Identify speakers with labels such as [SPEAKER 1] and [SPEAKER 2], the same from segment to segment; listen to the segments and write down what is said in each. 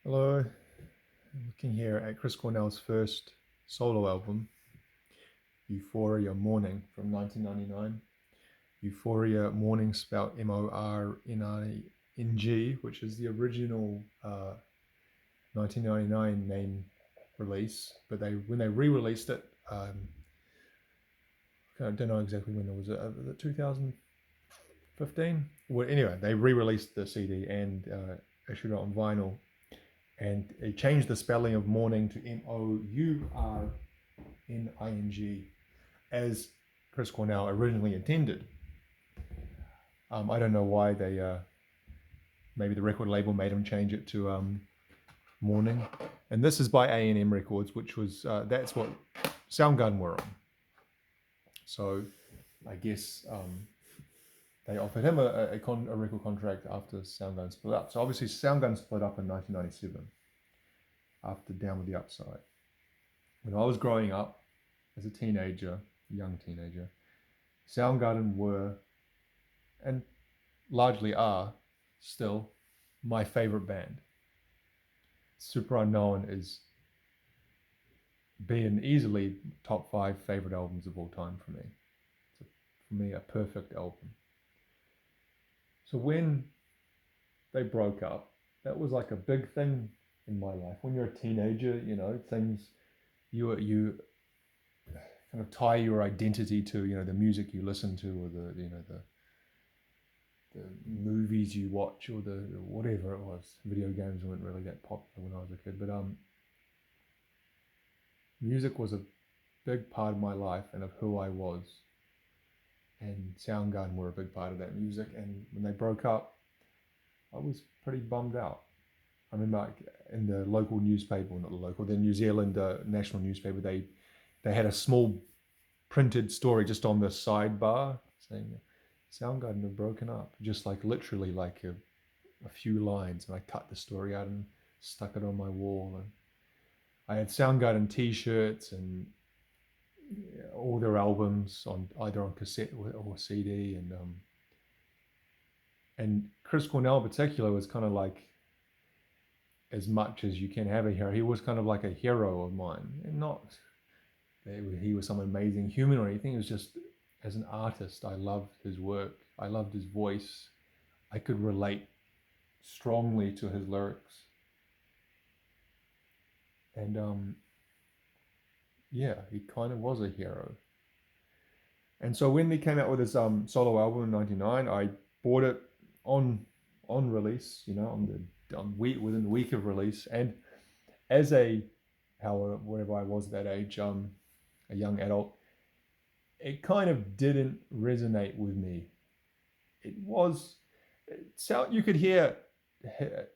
[SPEAKER 1] Hello, I'm looking here at Chris Cornell's first solo album, Euphoria Morning from 1999. Euphoria Morning spelled Morning, which is the original 1999 main release. But when they re-released it, I don't know exactly when it was. Was it 2015? Well, anyway, they re-released the CD and issued it on vinyl, and it changed the spelling of morning to Mourning, as Chris Cornell originally intended. I don't know why maybe the record label made him change it to Mourning. And this is by A&M Records, which was, that's what Soundgarden were on. So I guess they offered him a record contract after Soundgarden split up. So obviously Soundgarden split up in 1997 after Down with the Upside. When I was growing up as a teenager, young teenager, Soundgarden were, and largely are, still my favorite band. Super Unknown is being easily top 5 favorite albums of all time for me. It's for me a perfect album. So when they broke up, that was like a big thing in my life. When you're a teenager, things you kind of tie your identity to, the music you listen to, or the movies you watch, or the whatever it was. Video games weren't really that popular when I was a kid, but music was a big part of my life and of who I was. And Soundgarden were a big part of that music. And when they broke up, I was pretty bummed out. I remember in the local newspaper, well, not the local, the New Zealand national newspaper, they had a small printed story just on the sidebar saying Soundgarden have broken up, just like literally like a few lines, and I cut the story out and stuck it on my wall. And I had Soundgarden T-shirts and all their albums on either on cassette or CD, and Chris Cornell in particular was kind of like, as much as you can have a hero, he was kind of like a hero of mine, and not he was some amazing human or anything. It was just, as an artist, I loved his work. I loved his voice. I could relate strongly to his lyrics. And yeah, he kind of was a hero. And so when he came out with his solo album in '99, I bought it on release, within the week of release. And as whatever I was at that age, a young adult, it kind of didn't resonate with me. You could hear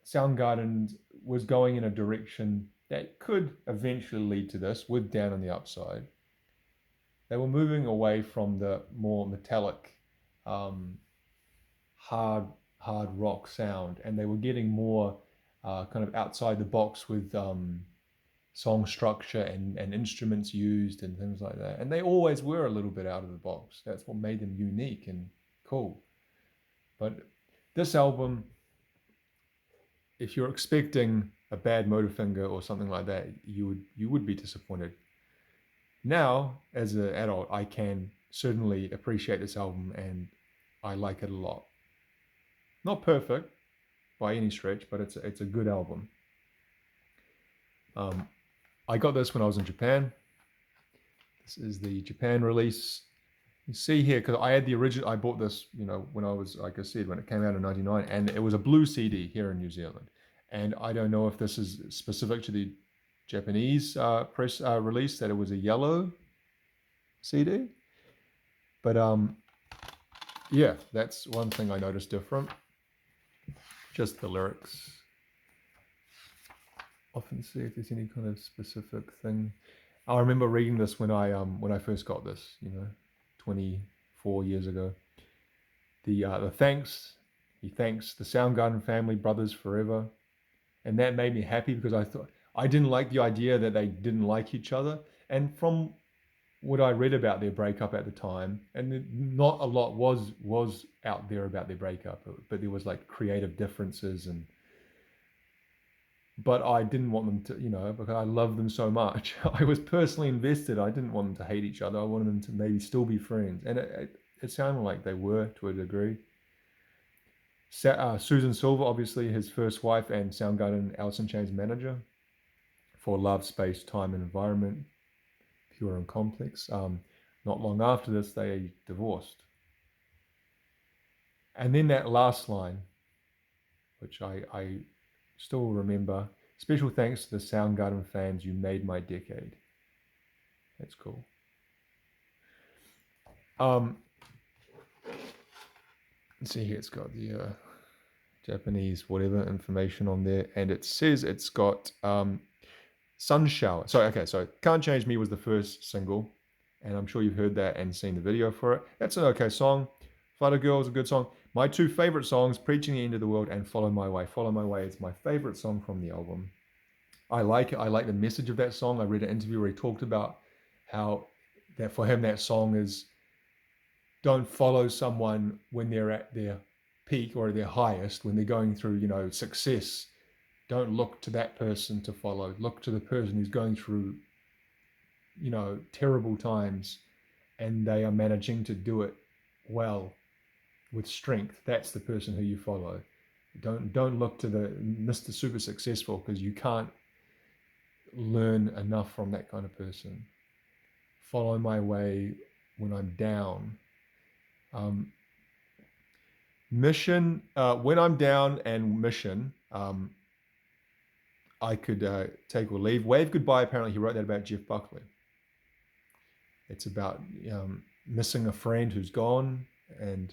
[SPEAKER 1] Soundgarden was going in a direction that could eventually lead to this with Down on the Upside. They were moving away from the more metallic, hard rock sound, and they were getting more kind of outside the box with song structure and instruments used and things like that. And they always were a little bit out of the box. That's what made them unique and cool. But this album, if you're expecting a bad Motorfinger or something like that, you would be disappointed. Now, as an adult, I can certainly appreciate this album, and I like it a lot. Not perfect by any stretch, but it's a good album. I got this when I was in Japan. This is the Japan release. You see here, because I had the original, I bought this, when I was, like I said, when it came out in '99, and it was a blue CD here in New Zealand. And I don't know if this is specific to the Japanese press release, that it was a yellow CD. But yeah, that's one thing I noticed different. Just the lyrics. Often see if there's any kind of specific thing. I remember reading this when I first got this, 24 years ago. The thanks, he thanks the Soundgarden family, brothers forever, and that made me happy, because I didn't like the idea that they didn't like each other, and from what I read about their breakup at the time, and not a lot was out there about their breakup, but there was like creative differences, and but I didn't want them to, because I love them so much. I was personally invested. I didn't want them to hate each other. I wanted them to maybe still be friends, and it sounded like they were to a degree. Susan Silver, obviously his first wife, and Soundgarden Alice in Chains manager for Love, Space, Time, and Environment, Pure and Complex. Not long after this, they divorced. And then that last line, which I still remember. Special thanks to the Soundgarden fans. You made my decade. That's cool. Let's see here. It's got the Japanese whatever information on there, and it says it's got Sun Shower. So Can't Change Me was the first single, and I'm sure you've heard that and seen the video for it. That's an okay song. Flutter Girl is a good song. My two favorite songs, Preaching the End of the World and Follow My Way. Follow My Way is my favorite song from the album. I like it. I like the message of that song. I read an interview where he talked about how that for him that song is don't follow someone when they're at their peak or their highest, when they're going through, success. Don't look to that person to follow. Look to the person who's going through, terrible times, and they are managing to do it well with strength. That's the person who you follow. Don't look to the Mr. Super Successful, because you can't learn enough from that kind of person. Follow my way when I'm down. Mission, when I'm down, and mission, I could take or leave. Wave Goodbye, apparently he wrote that about Jeff Buckley. It's about missing a friend who's gone, and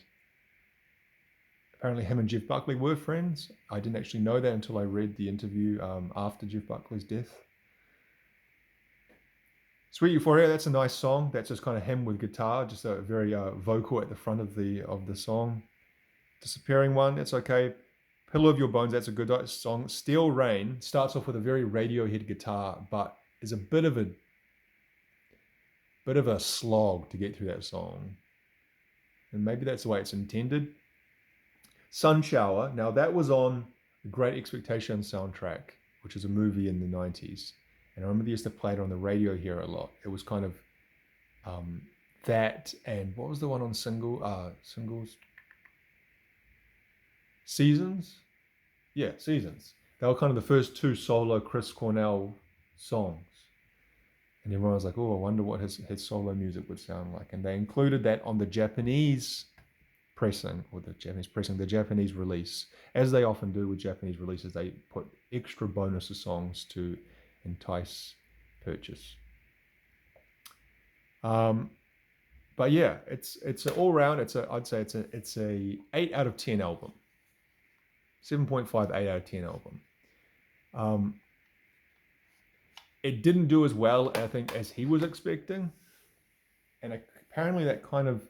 [SPEAKER 1] apparently him and Jeff Buckley were friends. I didn't actually know that until I read the interview after Jeff Buckley's death. Sweet Euphoria, that's a nice song. That's just kind of him with guitar, just a very vocal at the front of the song. Disappearing One, that's okay. Pillow of Your Bones, that's a good song. Steel Rain starts off with a very Radiohead guitar, but is a bit of a slog to get through that song. And maybe that's the way it's intended. Sun Shower, now that was on the Great Expectations soundtrack, which is a movie in the 90s. And I remember they used to play it on the radio here a lot. It was kind of that, and what was the one on singles? Seasons? Yeah, Seasons. They were kind of the first two solo Chris Cornell songs. And everyone was like, oh, I wonder what his solo music would sound like. And they included that on the Japanese the Japanese release. As they often do with Japanese releases, they put extra bonus songs to entice purchase. But yeah, it's an all round. I'd say it's a 8 out of 10 album. 7.5, 8 out of 10 album. It didn't do as well, I think, as he was expecting, and apparently that kind of,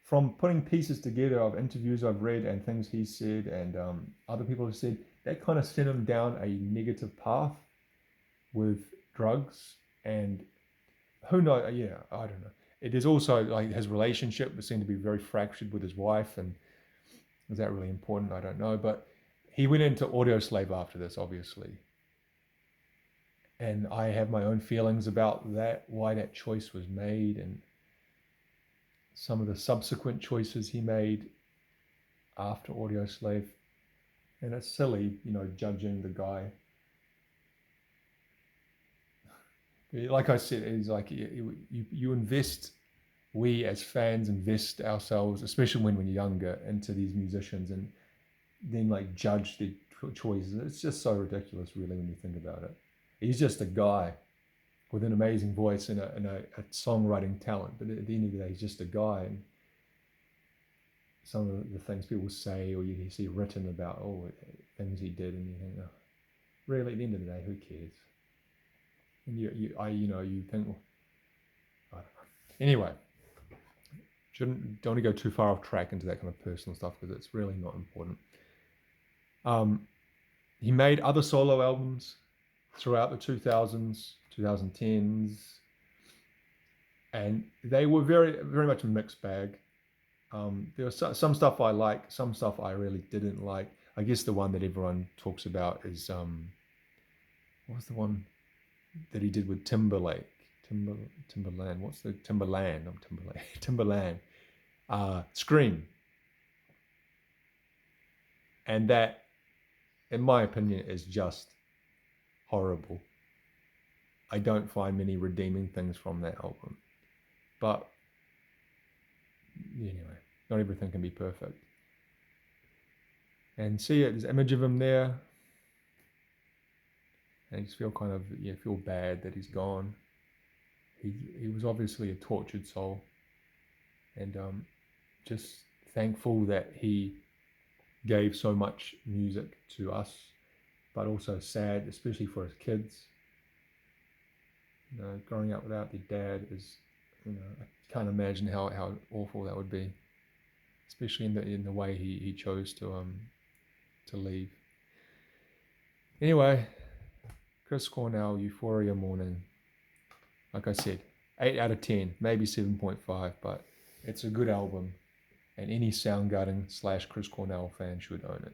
[SPEAKER 1] from putting pieces together of interviews I've read and things he said and other people have said, that kind of sent him down a negative path with drugs, and who knows? Yeah, I don't know. It is also like his relationship seemed to be very fractured with his wife, and is that really important? I don't know, but he went into Audioslave after this, obviously, and I have my own feelings about that, why that choice was made, and some of the subsequent choices he made after Audioslave. And it's silly, judging the guy. Like I said, it's like you invest, we as fans invest ourselves, especially when we're younger, into these musicians, and then like judge their choices. It's just so ridiculous, really, when you think about it. He's just a guy with an amazing voice and a songwriting talent, but at the end of the day, he's just a guy. And some of the things people say or you see written about, things he did, and you think, oh, really, at the end of the day, who cares? And you think, well, I don't know. Anyway, don't want to go too far off track into that kind of personal stuff, because it's really not important. He made other solo albums throughout the 2000s, 2010s, and they were very, very much a mixed bag. There was some stuff I like, some stuff I really didn't like. I guess the one that everyone talks about is what was the one that he did with Timberlake? Timberland. What's the Timberland? Not Timberlake. Timberland. Scream. And that, in my opinion, is just horrible. I don't find many redeeming things from that album. But anyway, not everything can be perfect. And see it, there's an image of him there. And I just feel kind of, feel bad that he's gone. He was obviously a tortured soul. And just thankful that he gave so much music to us, but also sad, especially for his kids. Growing up without their dad is, I can't imagine how awful that would be, especially in the way he chose to leave. Anyway, Chris Cornell, Euphoria Morning. Like I said, 8 out of 10, maybe 7.5, but it's a good album, and any Soundgarden / Chris Cornell fan should own it.